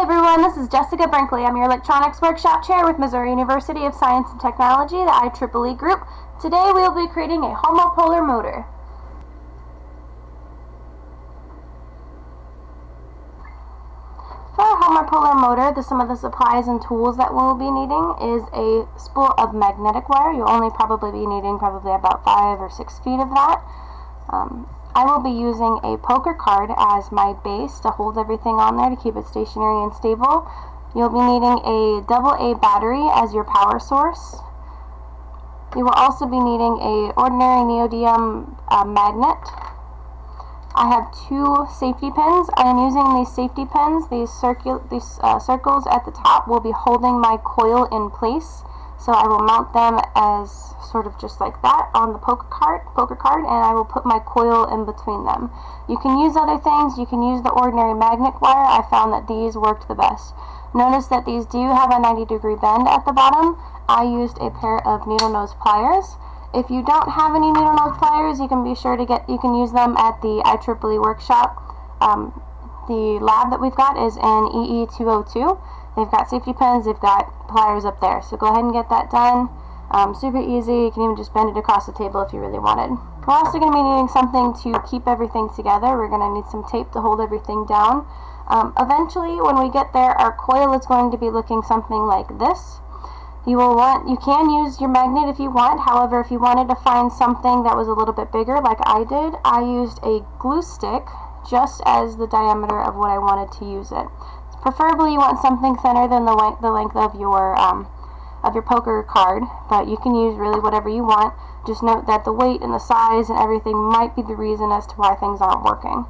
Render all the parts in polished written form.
everyone, this is Jessica Brinkley. I'm your Electronics Workshop Chair with Missouri University of Science and Technology, the IEEE group. Today we will be creating a homopolar motor. For a homopolar motor, some of the supplies and tools that we'll be needing is a spool of magnetic wire. You'll only probably be needing about 5 or 6 feet of that. I will be using a poker card as my base to hold everything on there to keep it stationary and stable. You'll be needing a AA battery as your power source. You will also be needing a ordinary neodymium magnet. I have 2 safety pins. I am using these safety pins. These circles at the top will be holding my coil in place. So I will mount them as sort of just like that on the poker card, and I will put my coil in between them. You can use other things. You can use the ordinary magnet wire. I found that these worked the best. Notice that these do have a 90-degree bend at the bottom. I used a pair of needle nose pliers. If you don't have any needle nose pliers, you can be sure to you can use them at the IEEE workshop. The lab that we've got is in EE 202. They've got safety pins, they've got pliers up there. So go ahead and get that done. Super easy. You can even just bend it across the table if you really wanted. We're also going to be needing something to keep everything together. We're going to need some tape to hold everything down. Eventually, when we get there, our coil is going to be looking something like this. You can use your magnet if you want. However, if you wanted to find something that was a little bit bigger, like I did, I used a glue stick just as the diameter of what I wanted to use it. Preferably, you want something thinner than the length of your poker card, but you can use really whatever you want. Just note that the weight and the size and everything might be the reason as to why things aren't working.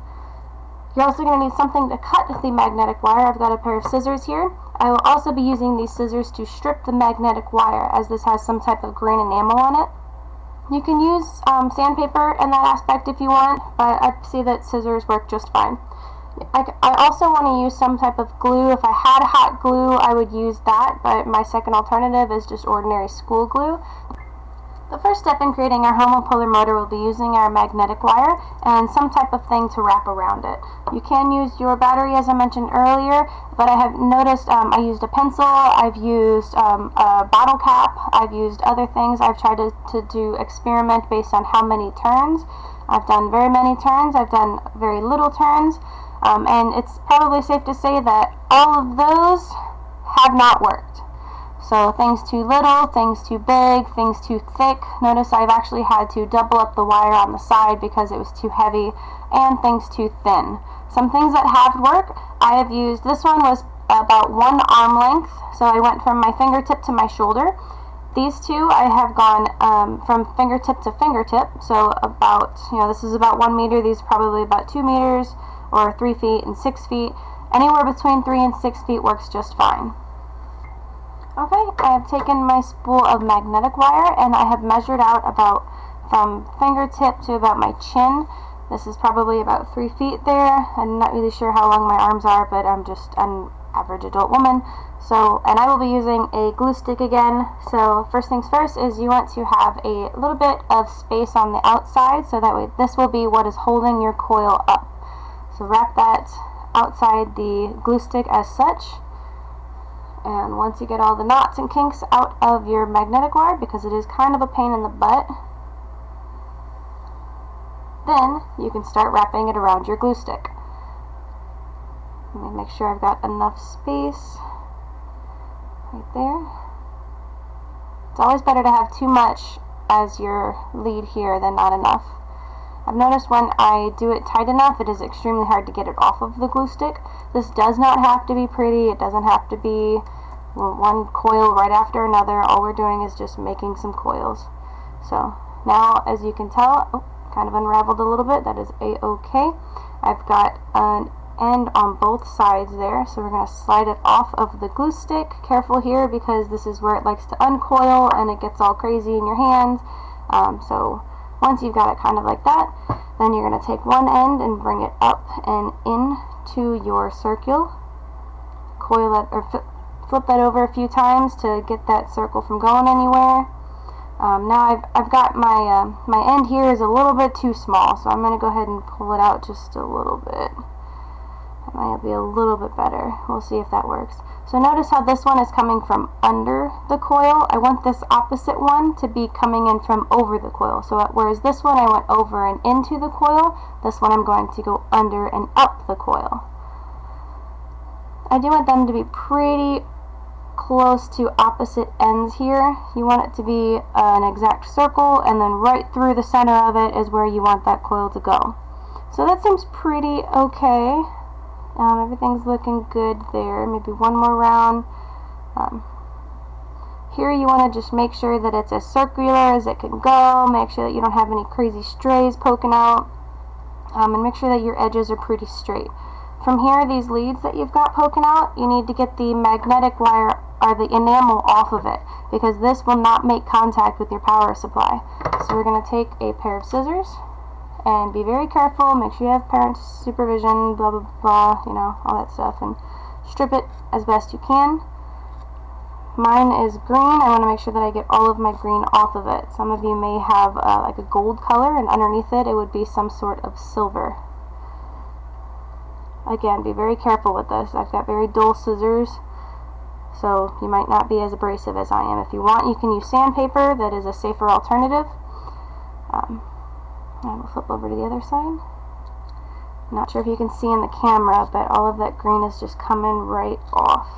You're also going to need something to cut the magnetic wire. I've got a pair of scissors here. I will also be using these scissors to strip the magnetic wire, as this has some type of green enamel on it. You can use sandpaper in that aspect if you want, but I see that scissors work just fine. I also want to use some type of glue. If I had hot glue, I would use that, but my second alternative is just ordinary school glue. The first step in creating our homopolar motor will be using our magnetic wire and some type of thing to wrap around it. You can use your battery, as I mentioned earlier, but I have noticed I used a pencil, I've used a bottle cap, I've used other things. I've tried to experiment based on how many turns. I've done very many turns, I've done very little turns. And it's probably safe to say that all of those have not worked. So things too little, things too big, things too thick. Notice I've actually had to double up the wire on the side because it was too heavy, and things too thin. Some things that have worked, I have used, this one was about 1 arm length, so I went from my fingertip to my shoulder. These two I have gone from fingertip to fingertip, so about, this is about 1 meter, these are probably about 2 meters, or 3 feet and 6 feet. Anywhere between 3 and 6 feet works just fine. Okay, I have taken my spool of magnetic wire and I have measured out about from fingertip to about my chin. This is probably about 3 feet there. I'm not really sure how long my arms are, but I'm just an average adult woman. So, and I will be using a glue stick again. So first things first is you want to have a little bit of space on the outside, so that way this will be what is holding your coil up. So wrap that outside the glue stick as such. And once you get all the knots and kinks out of your magnetic wire, because it is kind of a pain in the butt, then you can start wrapping it around your glue stick. Let me make sure I've got enough space right there. It's always better to have too much as your lead here than not enough. I've noticed when I do it tight enough, it is extremely hard to get it off of the glue stick. This does not have to be pretty. It doesn't have to be one coil right after another. All we're doing is just making some coils. So now, as you can tell, kind of unraveled a little bit. That is a-okay. I've got an end on both sides there, so we're going to slide it off of the glue stick. Careful here, because this is where it likes to uncoil and it gets all crazy in your hands. So once you've got it kind of like that, then you're going to take one end and bring it up and into your circle. Coil it, or flip that over a few times to get that circle from going anywhere. Now I've got my my end here is a little bit too small, so I'm going to go ahead and pull it out just a little bit. Might be a little bit better. We'll see if that works. So notice how this one is coming from under the coil. I want this opposite one to be coming in from over the coil. So whereas this one I went over and into the coil, this one I'm going to go under and up the coil. I do want them to be pretty close to opposite ends here. You want it to be an exact circle, and then right through the center of it is where you want that coil to go. So that seems pretty okay. Everything's looking good there. Maybe one more round. Here you want to just make sure that it's as circular as it can go. Make sure that you don't have any crazy strays poking out. And make sure that your edges are pretty straight. From here, these leads that you've got poking out, you need to get the magnetic wire or the enamel off of it, because this will not make contact with your power supply. So we're going to take a pair of scissors and be very careful. Make sure you have parent supervision, blah blah blah, you know, all that stuff, and strip it as best you can. Mine is green. I want to make sure that I get all of my green off of it. Some of you may have like a gold color, and underneath it would be some sort of silver. Again, be very careful with this. I've got very dull scissors, so you might not be as abrasive as I am. If you want, you can use sandpaper. That is a safer alternative. And we'll flip over to the other side. I'm not sure if you can see in the camera, but all of that green is just coming right off.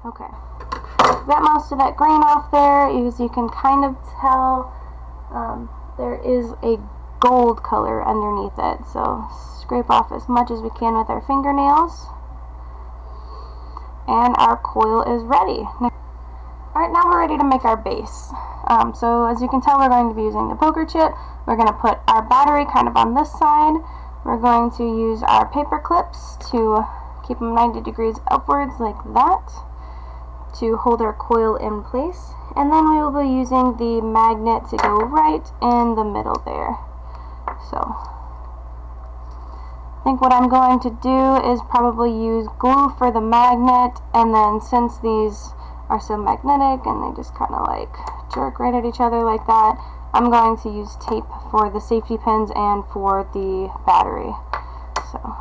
Okay. Got most of that green off there. As you can kind of tell, there is a gold color underneath it, so scrape off as much as we can with our fingernails, and our coil is ready. Alright, now we're ready to make our base. So as you can tell, we're going to be using the poker chip. We're going to put our battery kind of on this side. We're going to use our paper clips to keep them 90 degrees upwards like that, to hold our coil in place, and then we will be using the magnet to go right in the middle there. So I think what I'm going to do is probably use glue for the magnet, and then since these are so magnetic and they just kind of like jerk right at each other like that, I'm going to use tape for the safety pins and for the battery. So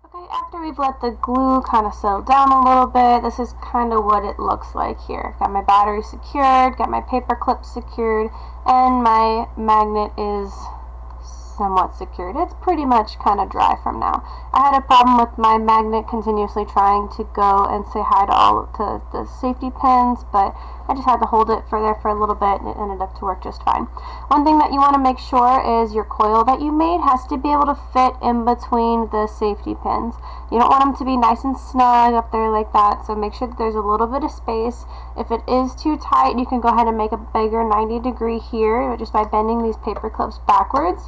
okay, after we've let the glue kind of settle down a little bit, this is kind of what it looks like here. Got my battery secured, got my paper clip secured, and my magnet is somewhat secured. It's pretty much kind of dry from now. I had a problem with my magnet continuously trying to go and say hi to the safety pins, but I just had to hold it for a little bit, and it ended up to work just fine. One thing that you want to make sure is your coil that you made has to be able to fit in between the safety pins. You don't want them to be nice and snug up there like that, so make sure that there's a little bit of space. If it is too tight, you can go ahead and make a bigger 90 degree here just by bending these paper clips backwards.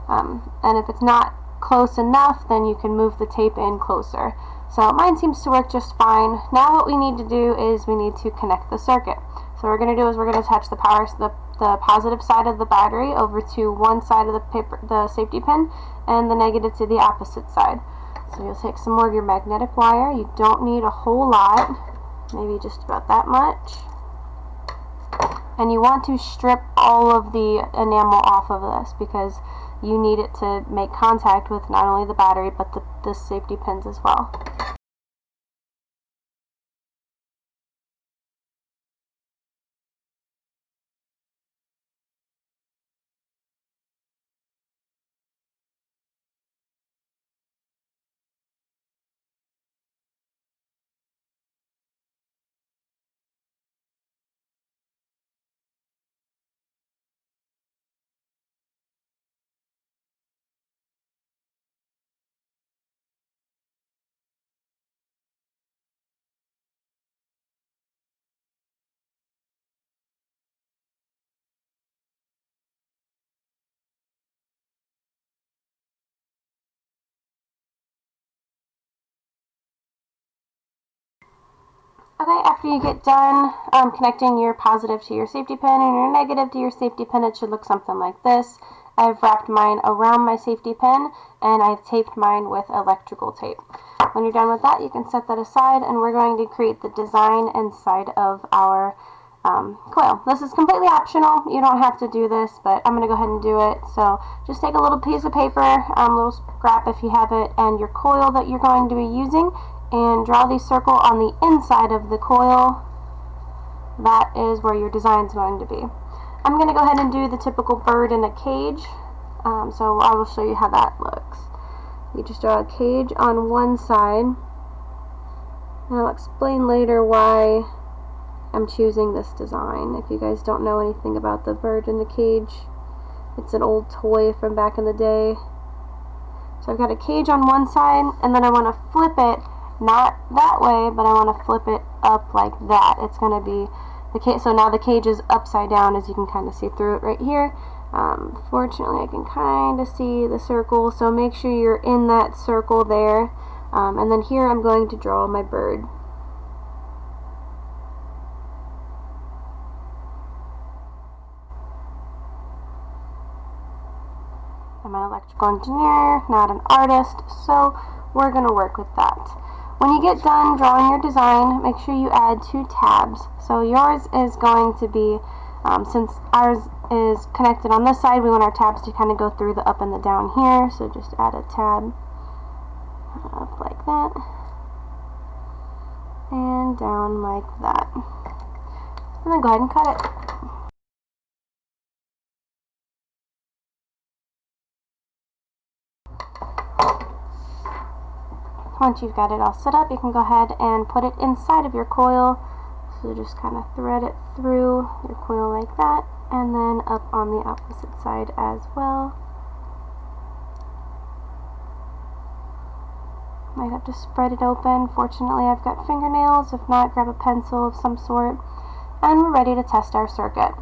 And if it's not close enough, then you can move the tape in closer. So mine seems to work just fine. Now what we need to do is we need to connect the circuit. So what we're going to do is we're going to attach the positive side of the battery over to one side of the safety pin, and the negative to the opposite side. So you'll take some more of your magnetic wire. You don't need a whole lot, maybe just about that much. And you want to strip all of the enamel off of this, because you need it to make contact with not only the battery but the safety pins as well. Okay, after you get done connecting your positive to your safety pin and your negative to your safety pin, it should look something like this. I've wrapped mine around my safety pin and I've taped mine with electrical tape. When you're done with that, you can set that aside and we're going to create the design inside of our coil. This is completely optional. You don't have to do this, but I'm going to go ahead and do it. So just take a little piece of paper, a little scrap if you have it, and your coil that you're going to be using, and draw the circle on the inside of the coil. That is where your design is going to be. I'm going to go ahead and do the typical bird in a cage. So I will show you how that looks. You just draw a cage on one side, and I'll explain later why I'm choosing this design. If you guys don't know anything about the bird in the cage, it's an old toy from back in the day. So I've got a cage on one side, and then I want to flip it, not that way, but I want to flip it up like that. It's going to be the cage. So now the cage is upside down, as you can kind of see through it right here. Fortunately, I can kind of see the circle, so make sure you're in that circle there. And then here I'm going to draw my bird. I'm an electrical engineer, not an artist, so we're going to work with that. When you get done drawing your design, make sure you add 2 tabs. So yours is going to be, since ours is connected on this side, we want our tabs to kind of go through the up and the down here, so just add a tab up like that, and down like that. And then go ahead and cut it. Once you've got it all set up, you can go ahead and put it inside of your coil. So just kind of thread it through your coil like that, and then up on the opposite side as well. Might have to spread it open. Fortunately, I've got fingernails. If not, grab a pencil of some sort. And we're ready to test our circuit.